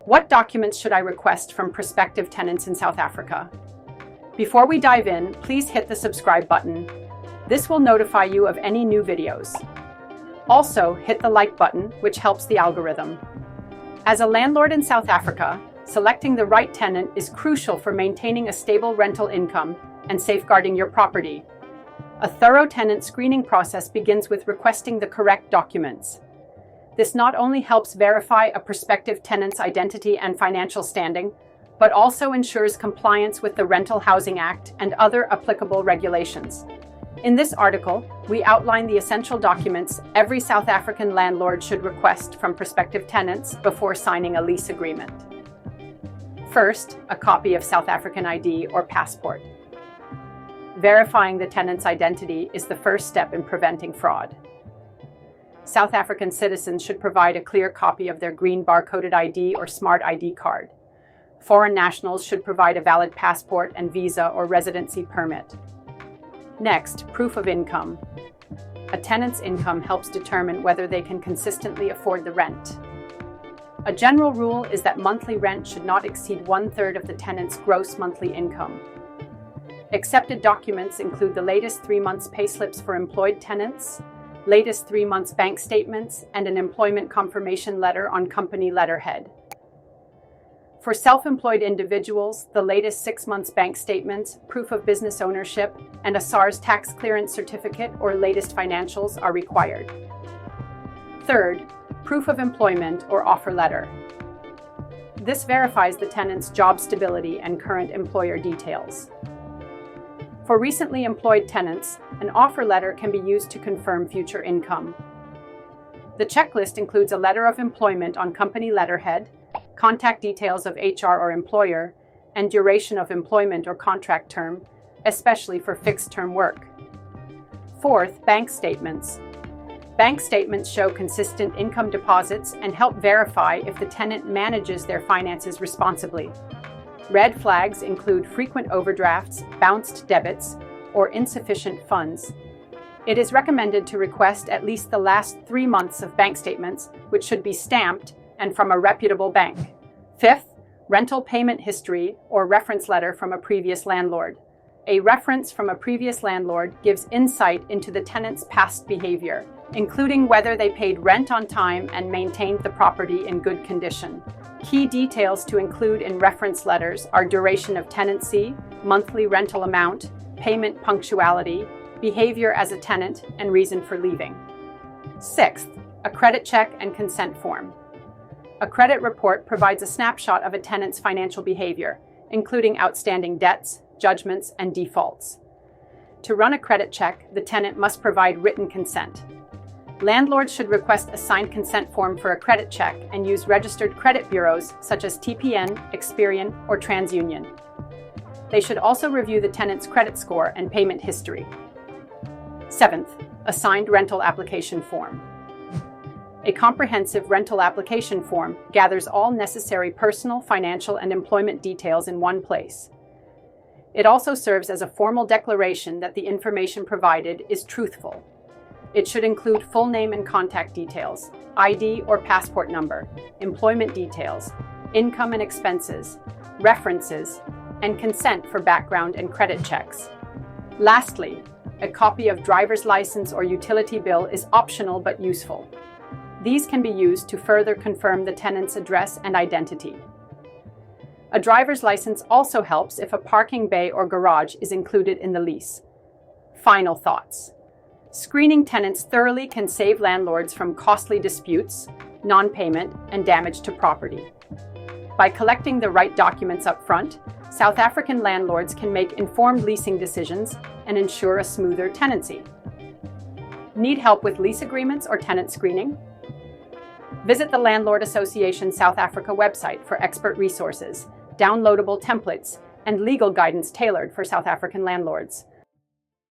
What documents should I request from prospective tenants in South Africa? Before we dive in, please hit the subscribe button. This will notify you of any new videos. Also, hit the like button, which helps the algorithm. As a landlord in South Africa, selecting the right tenant is crucial for maintaining a stable rental income and safeguarding your property. A thorough tenant screening process begins with requesting the correct documents. This not only helps verify a prospective tenant's identity and financial standing, but also ensures compliance with the Rental Housing Act and other applicable regulations. In this article, we outline the essential documents every South African landlord should request from prospective tenants before signing a lease agreement. First, a copy of South African ID or passport. Verifying the tenant's identity is the first step in preventing fraud. South African citizens should provide a clear copy of their green barcoded ID or smart ID card. Foreign nationals should provide a valid passport and visa or residency permit. Next, proof of income. A tenant's income helps determine whether they can consistently afford the rent. A general rule is that monthly rent should not exceed 1/3 of the tenant's gross monthly income. Accepted documents include the latest 3 months payslips for employed tenants, latest 3 months bank statements, and an employment confirmation letter on company letterhead. For self-employed individuals, the latest 6 months bank statements, proof of business ownership, and a SARS tax clearance certificate or latest financials are required. Third, proof of employment or offer letter. This verifies the tenant's job stability and current employer details. For recently employed tenants, an offer letter can be used to confirm future income. The checklist includes a letter of employment on company letterhead, contact details of HR or employer, and duration of employment or contract term, especially for fixed-term work. Fourth, bank statements. Bank statements show consistent income deposits and help verify if the tenant manages their finances responsibly. Red flags include frequent overdrafts, bounced debits, or insufficient funds. It is recommended to request at least the last 3 months of bank statements, which should be stamped and from a reputable bank. Fifth, rental payment history or reference letter from a previous landlord. A reference from a previous landlord gives insight into the tenant's past behavior, including whether they paid rent on time and maintained the property in good condition. Key details to include in reference letters are duration of tenancy, monthly rental amount, payment punctuality, behavior as a tenant, and reason for leaving. Sixth, a credit check and consent form. A credit report provides a snapshot of a tenant's financial behavior, including outstanding debts, judgments, and defaults. To run a credit check, the tenant must provide written consent. Landlords should request a signed consent form for a credit check and use registered credit bureaus such as TPN, Experian, or TransUnion. They should also review the tenant's credit score and payment history. Seventh, a signed rental application form. A comprehensive rental application form gathers all necessary personal, financial, and employment details in one place. It also serves as a formal declaration that the information provided is truthful. It should include full name and contact details, ID or passport number, employment details, income and expenses, references, and consent for background and credit checks. Lastly, a copy of driver's license or utility bill is optional but useful. These can be used to further confirm the tenant's address and identity. A driver's license also helps if a parking bay or garage is included in the lease. Final thoughts. Screening tenants thoroughly can save landlords from costly disputes, non-payment, and damage to property. By collecting the right documents up front, South African landlords can make informed leasing decisions and ensure a smoother tenancy. Need help with lease agreements or tenant screening? Visit the Landlord Association South Africa website for expert resources, downloadable templates, and legal guidance tailored for South African landlords.